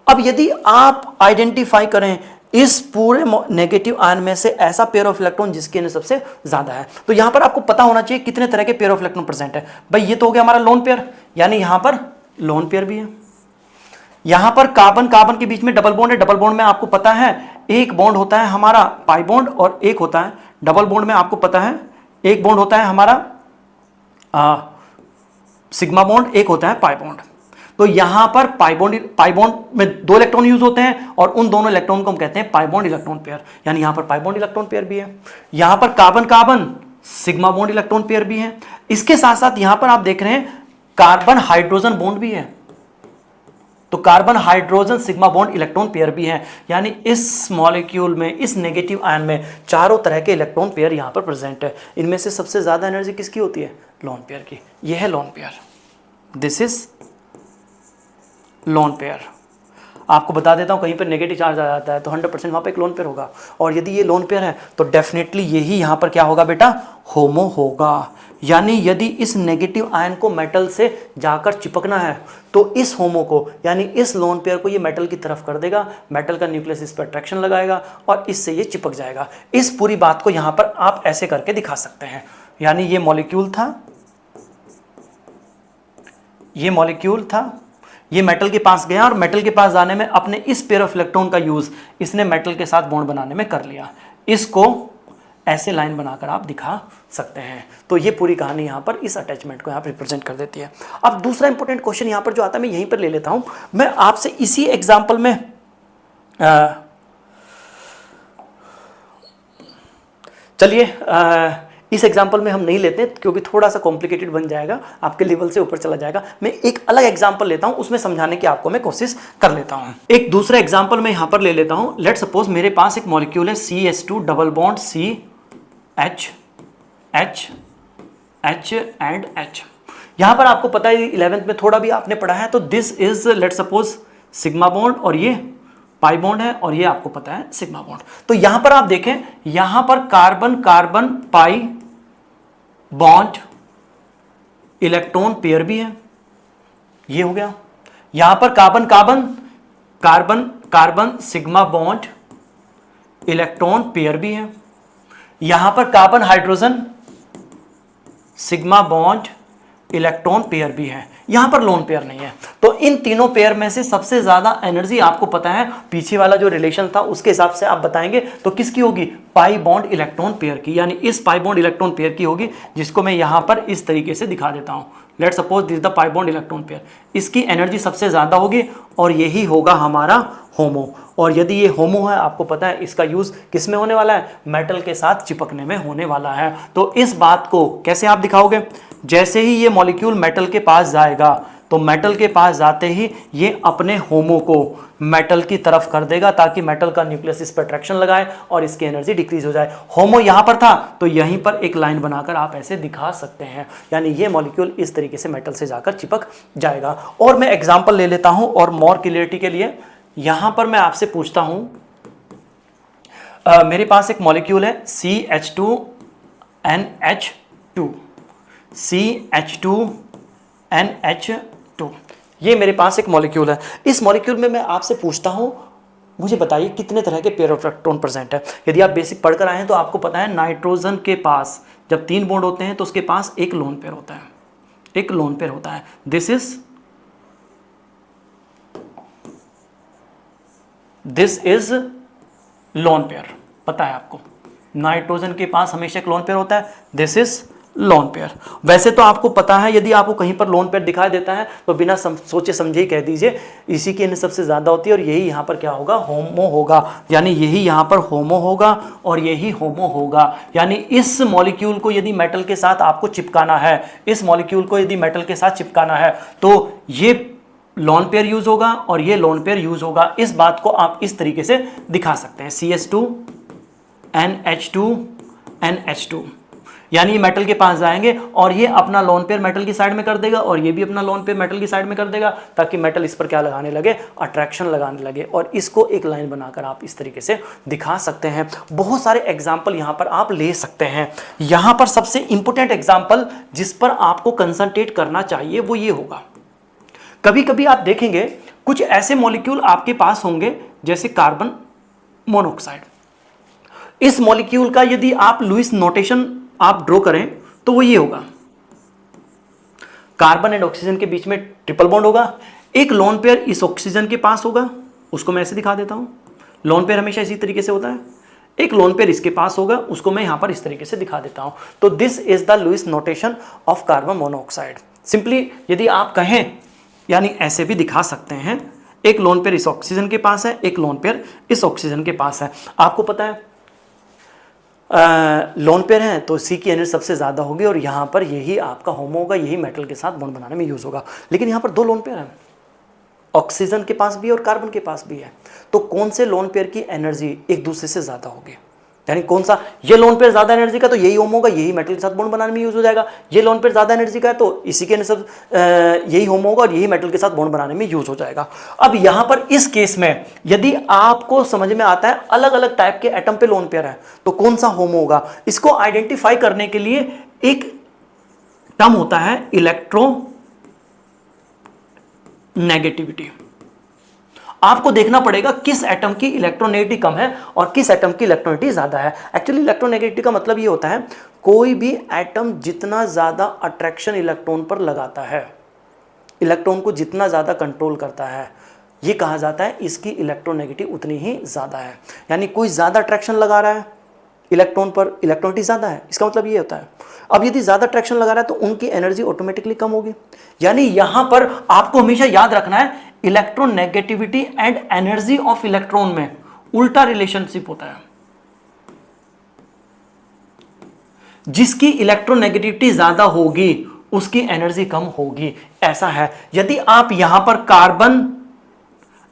अब यदि आप आइडेंटिफाई करें इस पूरे नेगेटिव आयन में से ऐसा पेयर ऑफ इलेक्ट्रॉन जिसकी एनर्जी सबसे ज्यादा है, तो यहां पर आपको पता होना चाहिए कितने तरह के पेयर ऑफ इलेक्ट्रॉन प्रेजेंट है। भाई ये तो हो गया हमारा लोन पेयर, यानी यहां पर लोन पेयर भी है। यहां पर कार्बन कार्बन के बीच में डबल बॉन्ड है, डबल बॉन्ड में आपको पता है एक बॉन्ड होता है हमारा पाई बॉन्ड और एक होता है डबल बॉन्ड में आपको पता है एक बॉन्ड होता है हमारा सिग्मा बॉन्ड, एक होता है पाई बॉन्ड। तो यहां पर पाई बॉन्ड में 2 इलेक्ट्रॉन यूज होते हैं और उन दोनों इलेक्ट्रॉन को हम कहते हैं पाई बॉन्ड इलेक्ट्रॉन पेयर, यानी यहां पर पाई बॉन्ड इलेक्ट्रॉन पेयर भी है। यहां पर carbon carbon sigma bond electron pair भी है। इसके साथ साथ यहां पर आप देख रहे हैं कार्बन हाइड्रोजन बॉन्ड भी है, तो carbon hydrogen sigma bond electron pair भी है, यानी इस मॉलिक्यूल में इस नेगेटिव आयन में चारों तरह के इलेक्ट्रॉन पेयर यहां पर प्रेजेंट है। इनमें से सबसे ज्यादा एनर्जी किसकी होती है? लोन पेयर की। यह है lone pair, this is lone pair. आपको बता देता हूं कहीं पर नेगेटिव चार्ज आ जाता है तो 100% वहां पर एक लोन पेयर होगा, और यदि ये लोन पेयर है तो डेफिनेटली यही यहां पर क्या होगा बेटा? होमो होगा। यानी यदि इस नेगेटिव आयन को मेटल से जाकर चिपकना है तो इस होमो को यानी इस लोन पेयर को ये मेटल की तरफ कर देगा, मेटल का न्यूक्लियस इस पर अट्रैक्शन लगाएगा और इससे ये चिपक जाएगा। इस पूरी बात को यहां पर आप ऐसे करके दिखा सकते हैं। यानी ये मॉलिक्यूल था, ये मेटल के पास गया और मेटल के पास जाने में अपने इस पेयर ऑफ इलेक्ट्रॉन का यूज इसने मेटल के साथ बॉन्ड बनाने में कर लिया। इसको ऐसे लाइन बनाकर आप दिखा सकते हैं। तो ये पूरी कहानी यहां पर इस अटैचमेंट को यहां पर रिप्रेजेंट कर देती है। अब दूसरा इंपॉर्टेंट क्वेश्चन यहां पर जो आता है मैं यहीं पर ले लेता हूं। मैं आपसे इसी एग्जांपल में चलिए इस एग्जाम्पल में हम नहीं लेते क्योंकि थोड़ा सा कॉम्प्लिकेटेड बन जाएगा, आपके लेवल से ऊपर चला जाएगा। मैं एक अलग एग्जाम्पल लेता हूं, उसमें समझाने की आपको मैं कोशिश कर लेता हूं। एक दूसरा एग्जाम्पल मैं यहां पर ले लेता हूं। लेट सपोज मेरे पास एक मॉलिक्यूल है CH2 double bond CH and H। यहां पर आपको पता है 11th में थोड़ा भी आपने पढ़ा है, तो this is let suppose sigma bond और ये पाई बॉन्ड है और ये आपको पता है सिग्मा बॉन्ड। तो यहां पर आप देखें यहां पर carbon carbon pi bond electron pair भी है, ये हो गया। यहां पर carbon carbon carbon carbon sigma bond electron pair भी है। यहां पर carbon hydrogen sigma bond electron pair भी है। यहां पर लोन पेयर नहीं है। तो इन तीनों पेयर में से सबसे ज्यादा एनर्जी आपको पता है, पीछे वाला जो रिलेशन था उसके हिसाब से आप बताएंगे तो किसकी होगी? पाई बॉन्ड इलेक्ट्रॉन पेयर की, यानी इस पाई बॉन्ड इलेक्ट्रॉन पेयर की होगी, जिसको मैं यहां पर इस तरीके से दिखा देता हूं। Let suppose this the pi bond electron pair, इसकी एनर्जी सबसे ज्यादा होगी और यही होगा हमारा होमो। और यदि ये होमो है, आपको पता है इसका यूज किस में होने वाला है? मेटल के साथ चिपकने में होने वाला है। तो इस बात को कैसे आप दिखाओगे? जैसे ही ये मॉलिक्यूल मेटल के पास जाएगा तो मेटल के पास जाते ही ये अपने होमो को मेटल की तरफ कर देगा ताकि मेटल का न्यूक्लियस इस पर अट्रैक्शन लगाए और इसकी एनर्जी डिक्रीज हो जाए। होमो यहां पर था तो यहीं पर एक लाइन बनाकर आप ऐसे दिखा सकते हैं, यानी ये मॉलिक्यूल इस तरीके से मेटल से जाकर चिपक जाएगा। और मैं एग्जांपल ले लेता हूं और मोर क्लियरिटी के लिए यहां पर मैं आपसे पूछता हूं, मेरे पास एक मॉलिक्यूल है CH2NH2, CH2NH2, ये मेरे पास एक मॉलिक्यूल है। इस मॉलिक्यूल में मैं आपसे पूछता हूं, मुझे बताइए कितने तरह के पेयर ऑफ इलेक्ट्रॉन प्रेजेंट है। यदि आप बेसिक पढ़कर आए हैं तो आपको पता है नाइट्रोजन के पास जब 3 बॉन्ड होते हैं तो उसके पास एक लोन पेयर होता है, एक लोन पेयर होता है। दिस इज लोन पेयर, पता है आपको नाइट्रोजन के पास हमेशा एक लोन पेयर होता है, दिस इज लोन पेयर। वैसे तो आपको पता है यदि आपको कहीं पर लोन पेयर दिखाई देता है तो बिना सोचे समझे ही कह दीजिए इसी की एनर्जी सबसे ज्यादा होती है और यही यहां पर क्या होगा? होमो होगा। यानी यही यहां पर होमो होगा और यही होमो होगा। यानी इस मॉलिक्यूल को यदि मेटल के साथ आपको चिपकाना है, इस मॉलिक्यूल को यदि मेटल के साथ चिपकाना है तो ये लोन पेयर यूज होगा और ये लोन पेयर यूज होगा। इस बात को आप इस तरीके से दिखा सकते हैं, CH2NH2NH2। यानी ये मेटल के पास जाएंगे और ये अपना लोन पेयर मेटल की साइड में कर देगा और ये भी अपना लोन पेयर मेटल की साइड में कर देगा, ताकि मेटल इस पर क्या लगाने लगे, अट्रैक्शन लगाने लगे। और इसको एक लाइन बनाकर आप इस तरीके से दिखा सकते हैं। बहुत सारे एग्जाम्पल यहां पर आप ले सकते हैं। यहां पर सबसे इंपॉर्टेंट एग्जाम्पल जिस पर आपको कंसंट्रेट करना चाहिए वो ये होगा, कभी कभी आप देखेंगे कुछ ऐसे मॉलिक्यूल आपके पास होंगे जैसे कार्बन मोनोऑक्साइड। इस मॉलिक्यूल का यदि आप लुईस नोटेशन आप ड्रॉ करें तो वो ये होगा, कार्बन एंड ऑक्सीजन के बीच में ट्रिपल बॉन्ड होगा, एक लोन पेयर इस ऑक्सीजन के पास होगा, उसको मैं ऐसे दिखा देता हूं, लोन पेयर हमेशा इसी तरीके से होता है, एक लोन पेयर इसके पास होगा, उसको मैं यहां पर इस तरीके से दिखा देता हूं। तो this is the Lewis notation of carbon monoxide. Simply यदि आप कहें यानी ऐसे भी दिखा सकते हैं, एक लोन पेयर इस ऑक्सीजन के पास है, एक लोन पेयर इस ऑक्सीजन के पास है। आपको पता है लोन पेयर है तो सी की एनर्जी सबसे ज़्यादा होगी और यहाँ पर यही आपका होमो होगा, यही मेटल के साथ बॉन्ड बनाने में यूज़ होगा। लेकिन यहाँ पर दो लोन पेयर हैं, ऑक्सीजन के पास भी है और कार्बन के पास भी है। तो कौन से लोन पेयर की एनर्जी एक दूसरे से ज़्यादा होगी, यानी कौन सा, ये लोन पेयर ज़्यादा एनर्जी का तो यही होमो होगा, यही मेटल के साथ बॉन्ड बनाने में यूज़ हो जाएगा। ये लोन पेयर ज़्यादा एनर्जी का है तो इसी के सब यही होमो होगा और यही मेटल के साथ बॉन्ड बनाने में यूज़ हो जाएगा। अब यहाँ पर इस केस में यदि आपको समझ में आता है अलग अलग टाइप के एटम पे लोन पेयर है तो कौन सा होमो होगा, इसको आइडेंटिफाई करने के लिए एक टर्म होता है इलेक्ट्रोनेगेटिविटी। आपको देखना पड़ेगा किस एटम की इलेक्ट्रोनेगेटिविटी कम है और किस एटम की इलेक्ट्रोनेगेटिविटी ज्यादा है। एक्चुअली इलेक्ट्रोनेगेटिविटी का मतलब ये होता है कोई भी एटम जितना ज्यादा अट्रैक्शन इलेक्ट्रॉन पर लगाता है, इलेक्ट्रॉन को जितना ज्यादा कंट्रोल करता है, ये कहा जाता है इसकी इलेक्ट्रोनेगेटिविटी उतनी ही ज्यादा है। यानी कोई ज्यादा अट्रैक्शन लगा रहा है इलेक्ट्रॉन पर, इलेक्ट्रोनेगेटिविटी ज्यादा है, इसका मतलब ये होता है। अब यदि ज्यादा अट्रैक्शन लगा रहा है तो उनकी एनर्जी ऑटोमेटिकली कम होगी। यानी यहां पर आपको हमेशा याद रखना है electronegativity and energy of electron में उल्टा रिलेशनशिप होता है। जिसकी इलेक्ट्रोनेगेटिविटी ज्यादा होगी उसकी एनर्जी कम होगी, ऐसा है। यदि आप यहां पर कार्बन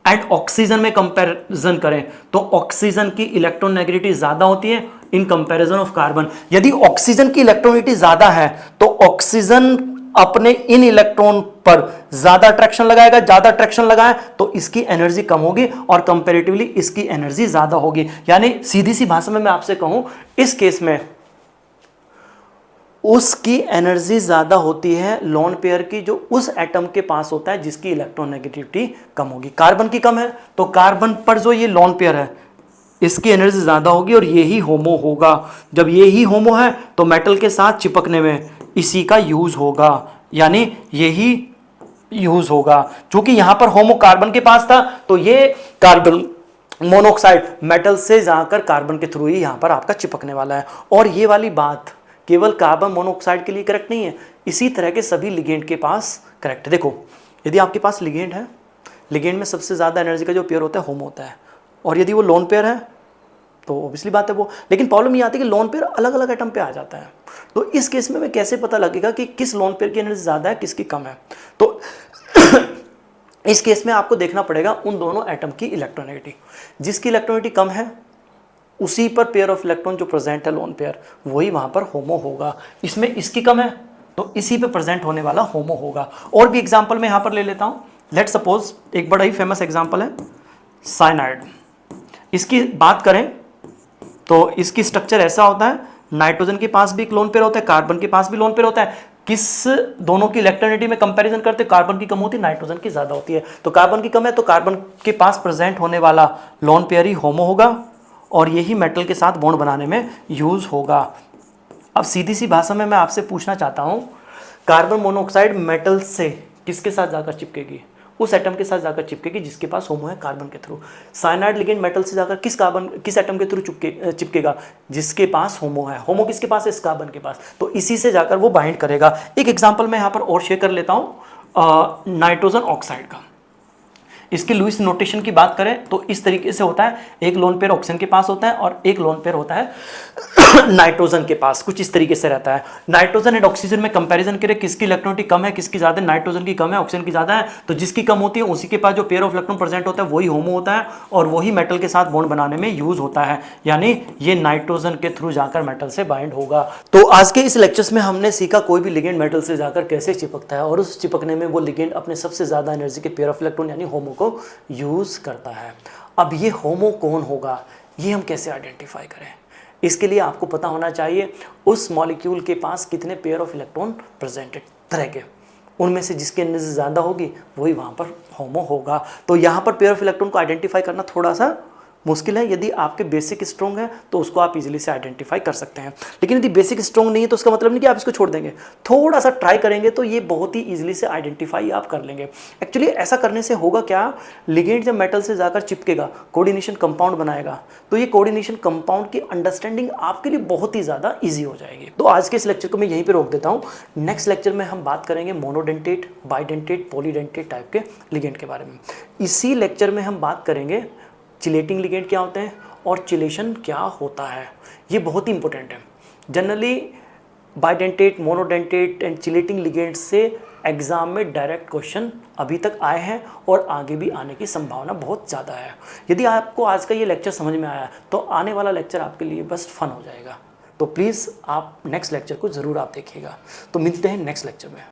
एंड ऑक्सीजन में कंपैरिजन करें तो ऑक्सीजन की इलेक्ट्रोनेगेटिविटी ज्यादा होती है इन कंपैरिजन ऑफ कार्बन। यदि ऑक्सीजन की इलेक्ट्रोनेगेटिविटी ज्यादा है तो ऑक्सीजन अपने इन इलेक्ट्रॉन पर ज्यादा अट्रैक्शन लगाएगा, ज्यादा अट्रैक्शन लगाए तो इसकी एनर्जी कम होगी और कंपैरेटिवली इसकी एनर्जी ज्यादा होगी। यानी सीधी सी भाषा में मैं आपसे कहूं, इस केस में उसकी एनर्जी ज्यादा होती है लोन पेयर की जो उस एटम के पास होता है जिसकी इलेक्ट्रोनेगेटिविटी कम होगी। कार्बन की कम है तो कार्बन पर जो ये लोन पेयर है इसकी एनर्जी ज्यादा होगी और यही होमो होगा। जब यही होमो है तो मेटल के साथ चिपकने में इसी का यूज होगा, यानी यही यूज होगा। क्योंकि यहां पर होमो कार्बन के पास था तो ये कार्बन मोनोऑक्साइड मेटल से जाकर कार्बन के थ्रू ही यहां पर आपका चिपकने वाला है। और ये वाली बात केवल कार्बन मोनोऑक्साइड के लिए करेक्ट नहीं है, इसी तरह के सभी लिगेंड के पास करेक्ट है। देखो यदि आपके पास लिगेंड है, लिगेंड में सबसे ज्यादा एनर्जी का जो पेयर होता है होमो होता है, और यदि वो लोन पेयर है तो ऑब्वियसली बात है वो। लेकिन प्रॉब्लम ये आती है कि लोन पेयर अलग अलग एटम पे आ जाता है, तो इस केस में कैसे पता लगेगा कि किस लोन पेयर की एनर्जी ज्यादा है किसकी कम है। तो इस केस में आपको देखना पड़ेगा उन दोनों एटम की इलेक्ट्रोनेगेटिविटी, जिसकी इलेक्ट्रोनेगेटिविटी कम है उसी पर पेयर ऑफ इलेक्ट्रॉन जो प्रेजेंट है लोन पेयर वही वहां पर होमो होगा। इसमें इसकी कम है तो इसी पे प्रेजेंट होने वाला होमो होगा। और भी एग्जांपल मैं यहां पर ले लेता हूं। लेट सपोज एक बड़ा ही फेमस एग्जांपल है साइनाइड। इसकी बात करें तो इसकी स्ट्रक्चर ऐसा होता है, नाइट्रोजन के पास भी एक लोन पेयर होता है, कार्बन के पास भी लोन पेयर होता है। किस दोनों की इलेक्ट्रोनेगेटिविटी में कंपैरिजन करते हैं, कार्बन की कम होती है, नाइट्रोजन की ज्यादा होती है। तो कार्बन की कम है तो कार्बन के पास प्रेजेंट होने वाला लोन पेयर ही होमो होगा और यही मेटल के साथ बॉन्ड बनाने में यूज होगा। अब सीधी सी भाषा में मैं आपसे पूछना चाहता हूं, कार्बन मोनोऑक्साइड मेटल से किसके साथ जाकर चिपकेगी, उस एटम के साथ जाकर चिपकेगी जिसके पास होमो है कार्बन के थ्रू। साइनाइड लिगेंड मेटल से जाकर किस एटम के थ्रू चिपकेगा, जिसके पास होमो है। होमो किसके पास है, इस कार्बन के पास, तो इसी से जाकर वो बाइंड करेगा। एक एग्जांपल मैं यहां पर और शेयर कर लेता हूं नाइट्रोजन ऑक्साइड का। इसके लुईस नोटेशन की बात करें तो इस तरीके से होता है, एक लोन पेयर ऑक्सीजन के पास होता है और एक लोन पेयर होता है नाइट्रोजन के पास, कुछ इस तरीके से रहता है। नाइट्रोजन एंड ऑक्सीजन में कंपैरिजन करें किसकी इलेक्ट्रॉनिटी कम है किसकी ज्यादा, नाइट्रोजन की कम है ऑक्सीजन की ज्यादा है, तो जिसकी कम होती है उसी के पास जो पेयर ऑफ इलेक्ट्रॉन प्रेजेंट होता है वही होमो होता है और वही मेटल के साथ बॉन्ड बनाने में यूज होता है, यानी ये नाइट्रोजन के थ्रू जाकर मेटल से बाइंड होगा। तो आज के इस लेक्चर्स में हमने सीखा कोई भी लिगेंड मेटल से जाकर कैसे चिपकता है और उस चिपकने में वो लिगेंड अपने सबसे ज्यादा एनर्जी के पेयर ऑफ इलेक्ट्रॉन यानी होमो को यूज करता है। अब ये होमो कौन होगा, ये हम कैसे आइडेंटिफाई करें, इसके लिए आपको पता होना चाहिए उस मॉलिक्यूल के पास कितने पेयर ऑफ इलेक्ट्रॉन प्रेजेंटेड तरह के, उनमें से जिसकी एनर्जी ज़्यादा होगी वही वहाँ पर होमो होगा। तो यहाँ पर पेयर ऑफ इलेक्ट्रॉन को आइडेंटिफाई करना थोड़ा सा मुश्किल है, यदि आपके बेसिक स्ट्रॉन्ग है तो उसको आप इजीली से आइडेंटिफाई कर सकते हैं, लेकिन यदि बेसिक स्ट्रॉन्ग नहीं है तो उसका मतलब नहीं कि आप इसको छोड़ देंगे, थोड़ा सा ट्राई करेंगे तो ये बहुत ही इजीली से आइडेंटिफाई आप कर लेंगे। एक्चुअली ऐसा करने से होगा क्या, लिगेंड जब मेटल से जाकर चिपकेगा कोऑर्डिनेशन कंपाउंड बनाएगा तो ये कोऑर्डिनेशन कंपाउंड की अंडरस्टैंडिंग आपके लिए बहुत ही ज़्यादा ईजी हो जाएगी। तो आज के इस लेक्चर को मैं यहीं पर रोक देता हूँ, नेक्स्ट लेक्चर में हम बात करेंगे मोनोडेंटेट, बाइडेंटेट, पॉलीडेंटेट टाइप के लिगेंड के बारे में। इसी लेक्चर में हम बात करेंगे चिलेटिंग लिगेंड क्या होते हैं और चिलेशन क्या होता है, ये बहुत ही इंपॉर्टेंट है। Generally bidentate, monodentate and chelating ligand से एग्जाम में डायरेक्ट क्वेश्चन अभी तक आए हैं और आगे भी आने की संभावना बहुत ज़्यादा है। यदि आपको आज का ये लेक्चर समझ में आया तो आने वाला लेक्चर आपके लिए बस फन हो जाएगा। तो प्लीज़ आप नेक्स्ट लेक्चर को ज़रूर आप देखिएगा। तो मिलते हैं नेक्स्ट लेक्चर में।